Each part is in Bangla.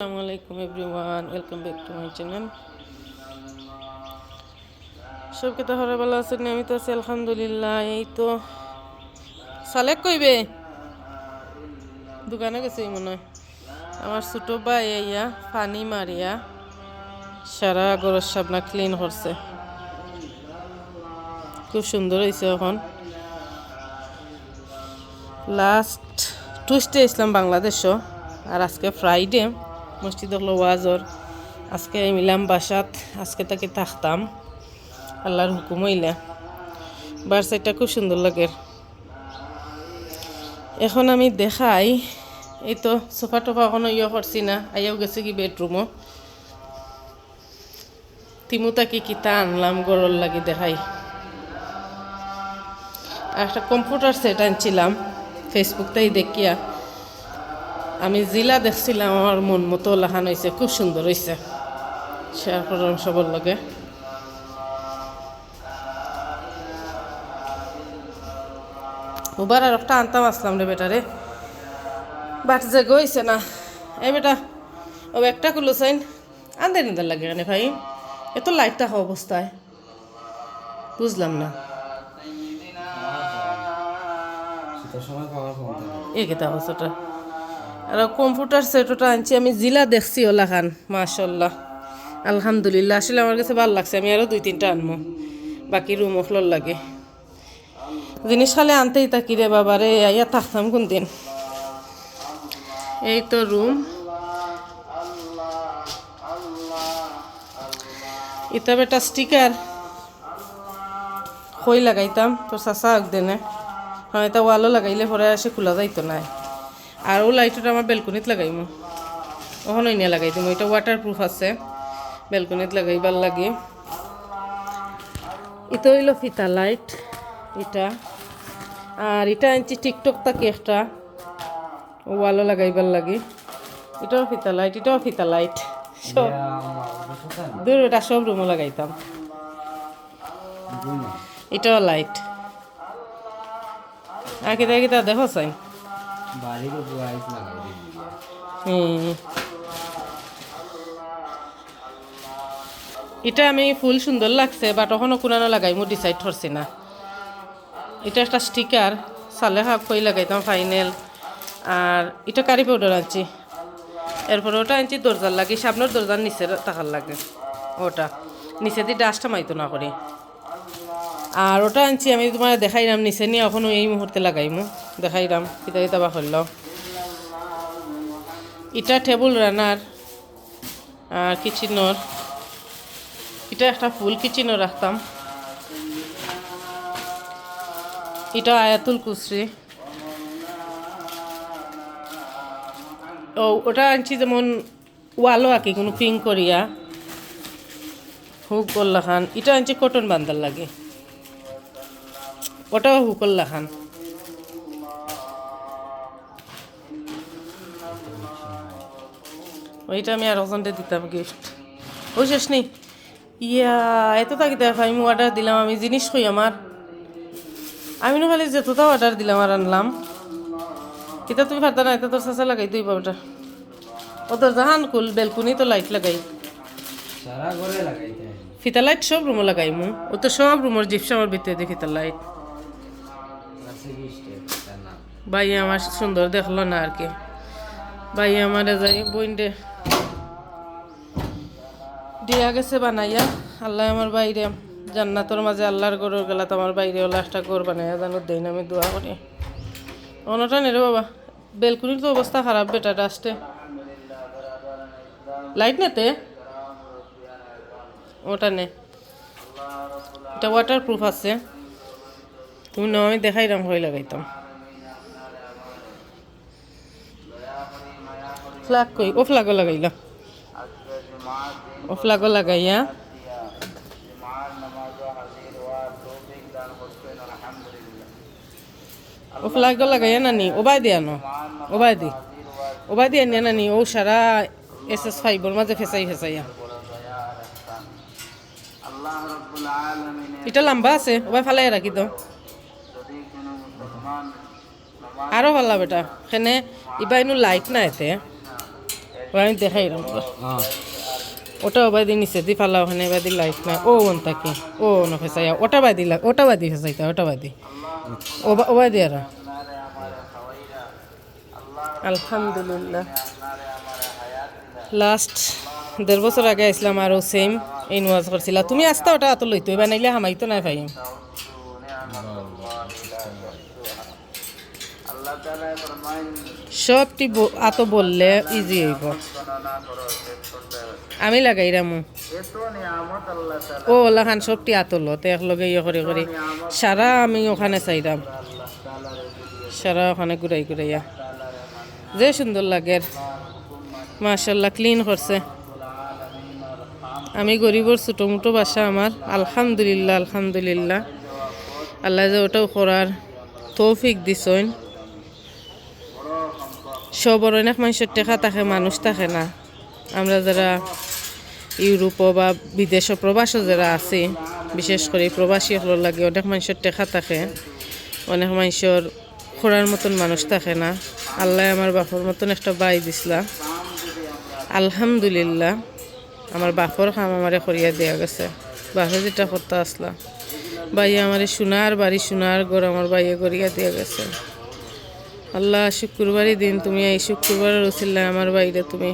আসসালামু everyone, welcome back to my channel. সবকে তো হরে ভালো আছেন? আমি তো আছি আলহামদুলিল্লাহ। এই তো সালেক কইবে দোকানে গেছে মনে হয়। আমার ছোট ভাই ইয়া পানি মারিয়া সারা গরর সাবনা ক্লিন করছে, খুব সুন্দর হয়েছে। এখন লাস্ট টুইসডে ইসলাম বাংলাদেশও, আর আজকে ফ্রাইডে মসজিদ হলো ওয়াজর। আজকে মিলাম বাসাত, আজকে তাকে থাকতাম আল্লাহর হুকুম হইলে। বার্সাইটা খুব সুন্দর লাগে। এখন আমি দেখাই, এই তো সোফা টোফা এখনো করছি না, আইয়াও গেছে কি বেডরুমও। তিমুতা কি কিতা আনলাম গরল লাগি দেখাই। আর একটা কম্পিউটার সেট আনছিলাম ফেসবুকটাই দেখিয়া। আমি জিলা দেখছিলাম, আমার মন মতো লাখান হয়েছে, খুব সুন্দর হয়েছে। শেয়ার করলাম সবার লগে। ওবার আর একটা আনতাম আসলাম রে বেটারে, বাট যে গইছে না। এই বেটা ও একটা কুলো চাইন আনতে নিতে লাগে কেন ভাই? এত লাইট থাকা অবস্থায় বুঝলাম না। এই কেতা অবস্থাটা। আর কম্পিউটার সেটটা আনছি আমি, জিলা দেখছি ওলা খান, মাশাল্লাহ আলহামদুলিল্লাহ। আসলে আমার কাছে ভালো লাগছে, আমি আরও 2-3টা আনবো, বাকি রুম ওখলোর লাগে। জিনিস খালে আনতেই থাকি রে বাবারে, আইয়া থাকতাম কোন দিন। এই তো রুম, এটা বেটা স্টিকার কই লাগাইতাম তোর চাচা একদিনে, হ্যাঁ এটা ওয়ালও লাগাইলে পরে আসে খোলা যাইতো না। আর ও লাইটটা আমার বেলকনিত লাগাইমু, ওখানে নিয়ে লাগাই দিম। এটা ওয়াটার প্রুফ আছে, বেলকনিত লাগাইবার লাগে। এটা হইল ফিতা লাইট এটা। আর এটা আনছি টিকটক তাকে একটা ওয়ালও লাগাইবার লাগে। এটাও ফিতা লাইট, এটাও ফিতা লাইট, সব দূর এটা সব রুমও লাগাইতাম। এটাও লাইট। আর কিতা কিতা দেখো চাই। এটা আমি ফুল সুন্দর লাগছে, বাট ওখানে কোনানো লাগাই মু ডিসাইড করছি না। এটা একটা স্টিকার, সালে হাফ কই লাগাইতাম ফাইনাল। আর এটা কারি পাউডার আনছি। এরপরে ওটা আনছি দরজার লাগে, সামনের দরজার নিচে থাকার লাগে, ওটা নিচে দিয়ে ডাস্টটা মাইতো না করি। আর ওটা আনছি আমি তোমার দেখাইলাম নিচে নিয়ে, এখনও এই মুহূর্তে লাগাইমু, দেখাইলাম কিতা কিতা বা করল। এটা টেবুল রানার আর কিচেনর, এটা একটা ফুল কিচেনও রাখতাম। এটা আয়াতুল কুসরি। ও ওটা আনছি যেমন ওয়ালও আঁকি কোনো পিঙ্ক করিয়া হুক করলা খান। এটা আনছি কটন বান্দার লাগে, ওটাও হুক করলা খান। ওইটা আমি আর ওজনটা দিতাম গিফট। ওই শেষ নেই ইয়া এত থাকি দেখ, আমি অর্ডার দিলাম, আমি জিনিস কই আমার, আমি না খালি যেতটা অর্ডার দিলাম আর আনলাম। এটা তুমি ফারতা না, এটা তোর চাচা লাগাই তুই বাবুটা। ও তোর জাহান কুল বেলকুনি তো লাইট লাগাই, ফিতা লাইট সব রুমও লাগাই মু। ও তো সব রুমের জিপসামের ভিতরে দিয়ে ফিতা লাইট। ভাই আমার সুন্দর দেখলো না আর কি, ভাই আমার যাই বইন্ডে দিয়া গেছে বানাইয়া। আল্লাহ আমার বাইরে জান্নাতর মাঝে আল্লাহর গরুর গেলাত আমার বাইরে ওলা একটা গর বানাইয়া জানো দেন, আমি দোয়া করি। অনটা নেরে বাবা, বেলকুনির তো অবস্থা খারাপ বেটা, ডাস্টে লাইট নেতে ওটা নে। এটা ওয়াটার প্রুফ আছে, তুমি নাও, আমি দেখাইলাম হয়ে লাগাইতাম। ফ্ল্যাগ কই? ও ফ্ল্যাগও লাগাইলাম, ও ফ্ল্যাগও লাগাইয়া ও ফ্ল্যাগও লাগাইয়া নানি ওবাই দিয়া ন ওবাই দিয়া নিয়ে নানি ও সারা SS5 মাঝে ফেসাই ফেসাইয়া। এটা লম্বা আছে, ওবাই ফালাই রাখি তো আরো ভালো বেটা। এখানে ইবাইনু লাইট না এতে আমি দেখাই ওটা বাদি নিচে দি ফালা ওখানে বাদি লাইট না ও ওনটাকে ও না ফেসাইয়া ওটা বাদি ফেসাইতা ওটা বাদি ও বাদি আর আলহামদুলিল্লাহ লাস্ট 1.5 বছর আগে আসলাম আরও সেম এই নোয়াজ করছিলা তুমি আসতা ওটা এত লইতো এবার নাইলে হামাইতো না ভাই সবটি এত বললে ইজি হইব আমি লাগাই রামু ও ওলা খান সবটি আতলো তো একলগে ইয়ে করে করে সারা আমি ওখানে চাইরাম সারা ওখানে ঘুরাই ঘুরাইয়া যে সুন্দর লাগে মাশাল্লাহ ক্লিন করছে আমি গরিবর ছোটো মোটো বাসা আমার আলহামদুলিল্লাহ আলহামদুলিল্লাহ আল্লাহ যে ওটাও করার তৌফিক দিছেন সবর অনেক মানুষের টেকা থাকে মানুষ থাকে না আমরা যারা ইউরোপ বা বিদেশ প্রবাসও যারা আছে বিশেষ করে প্রবাসী হলোর লাগে অনেক মানুষের টেকা থাকে অনেক মানুষের খোরার মতন মানুষ থাকে না আল্লাহ আমার বাপর মতন একটা বাই দিছিলা আলহামদুলিল্লাহ আমার বাপর কাম আমারে করিয়া দেওয়া গেছে বাপে যেটা করতে আসলা বাইয়ে আমার সোনার বাড়ি সোনার ঘর আমার বাইয়ে করিয়া দেওয়া গেছে আল্লাহ শুক্রবারই দিন তুমি এই শুক্রবারের উছিল্লা আমার বাইরে তুমি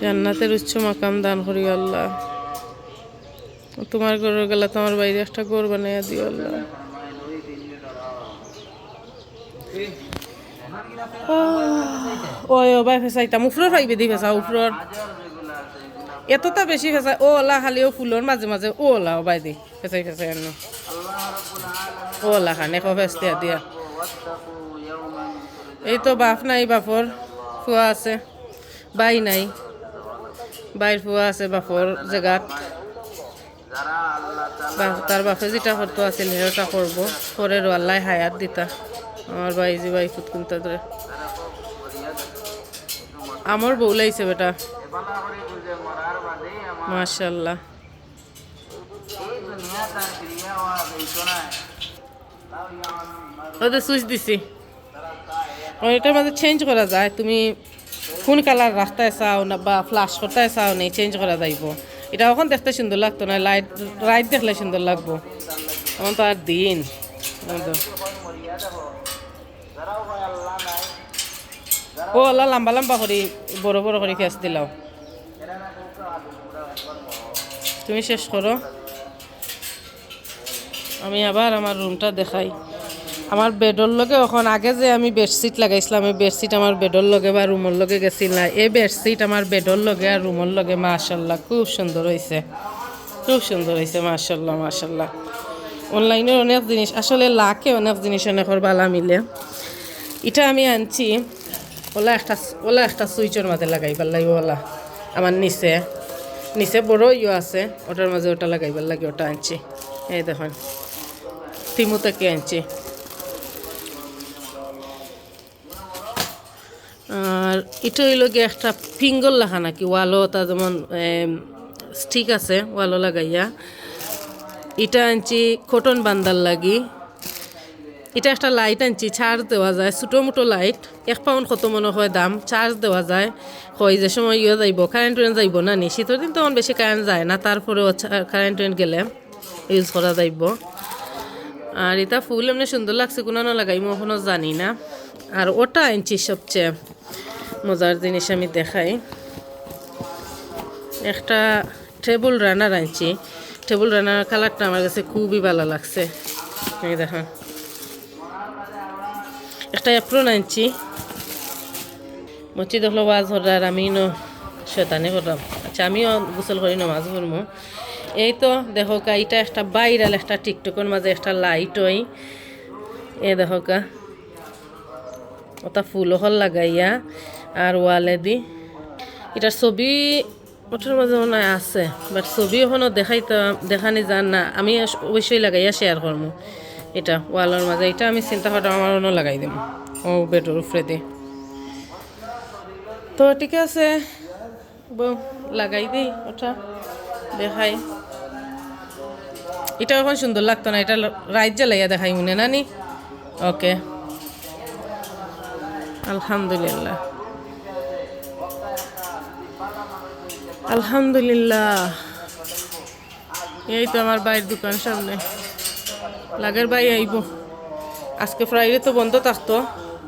জান্নাতের উচ্চ মাকাম দান করি আল্লাহ তোমার ঘরের গেলা তোমার বাইরে একটা ঘর বানাইয়া দিও আল্লাহ ওই বাই ফেসাইতাম উফরর পাইবে দি ফেসা উফরর এতটা বেশি ফেসাই ও ওলা খালি ও ফুলর মাঝে মাঝে ও ওলা বাই দি ফেসাই ফেসাই আন ও ওলা খান একো ফেস দিয়া দিয়া এই তো বাপ নাই বাপর ফুয়া আছে বাই নাই বাইর ফুয়া আছে বাপর জায়গাত তার বাপে যেটা করতো আছিল সেটা করবো পরে আল্লাহ হায়াত দিতা আমার ভাই যে ভাই ফুটকুনতা ধরে আমার বউ লাইছে বেটা মাশাআল্লাহ ওদের সুইচ দিছি এটার মধ্যে চেঞ্জ করা যায় তুমি কোন কালার রাখতে চাও না বা ফ্লাশ করতে চাও নেই চেঞ্জ করা যাইব এটা এখন দেখতে সুন্দর লাগতো না লাইট দেখলে সুন্দর লাগবো এখন তো আর দিন ও আল্লাহ লম্বা লম্বা করে বড় বড় করে ফেস দিলাও তুমি শেষ করো আমি আবার আমার রুমটা দেখাই আমার বেডর লগে এখন আগে যে আমি বেডশিট লাগাইছিলাম এই বেডশিট আমার বেডর লগে বা রুমের লগে গেছিল না এই বেডশিট আমার বেডর লগে আর রুমের লগে মাশাআল্লাহ খুব সুন্দর হয়েছে মাশাআল্লাহ মাশাআল্লাহ অনলাইনের অনেক জিনিস আসলে লাখে অনেক জিনিস অনেকের বালা মিলে এটা আমি আনছি ওলা একটা সুইচের মাঝে লাগাইবার লাগে ওলা আমার নিচে বড় ইয়ে আছে ওটার মাঝে ওটা লাগাইবার লাগে ওটা আনছি এই দেখুন তিমু থেকে আনছি আর এটা হইল গিয়ে একটা ফিঙ্গল লাখা নাকি ওয়ালও তা যেমন স্টিক আছে ওয়ালও লাগাইয়া এটা আনছি কটন বান্দার লাগি এটা একটা লাইট আনছি চার্জ দেওয়া যায় ছোটো মোটো লাইট 1 পাউন্ড কত মনে হয় দাম চার্জ দেওয়া যায় হয় যে সময় ইয়ে যাইব কারেন্ট যাইব না নি শীতের দিন তখন বেশি কারেন্ট যায় না তারপরেও কারেন্ট গেলে ইউজ করা যাইব আর এটা ফুল এমনি সুন্দর লাগছে কোনো না লাগাই মই এখনও জানি না আর ওটা আনছি সবচেয়ে মজার জিনিস আমি দেখাই একটা টেবল রানার আনছি টেবল রানার কালারটা আমার কাছে খুবই ভালো লাগছে এই দেখুন একটা অ্যাপ্রন আনছি মসজিদ হলো ওয়াজ হরার আমি শয়তানি করলাম আচ্ছা আমিও গোসল করি নামাজ পড়বো এই তো দেখো কা এটা একটা বাইরাল একটা টিকটকের মাঝে একটা লাইট ওই এ দেখো কা ওটা ফুল হল লাগাইয়া আর ওয়ালে দি এটার ছবি ওটার মাঝে মনে আছে বাট ছবি এখনও দেখানি যান না আমি অবশ্যই লাগাইয়া শেয়ার করবো এটা ওয়ালের মাঝে এটা আমি চিন্তা করতাম আমার অন্য লাগাই দিম ও বেডর উপরে দি তো ঠিক আছে লাগাই দিই ওটা দেখাই এটা এখন সুন্দর লাগতো না এটা রাইত জ্বালাইয়া দেখাই মনে নানি ওকে আলহামদুলিল্লাহ আলহামদুলিল্লাহ। এই তো আমার বাইরের দোকান সামনে, লাগের ভাই আইব। আজকে ফ্রাইডে তো বন্ধ থাকতো,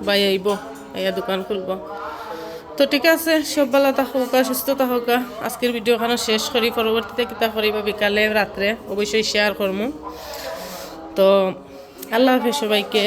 ভাই আইব, আইয়া দোকান খুলবো। তো ঠিক আছে, সব ভালো থাকুকা, সুস্থ থাকুকা। আজকের ভিডিওখানে শেষ করি, পরবর্তীতে কিতা করিবা বিকালে রাত্রে অবশ্যই শেয়ার করবো। তো আল্লাহ হাফেজ সবাইকে।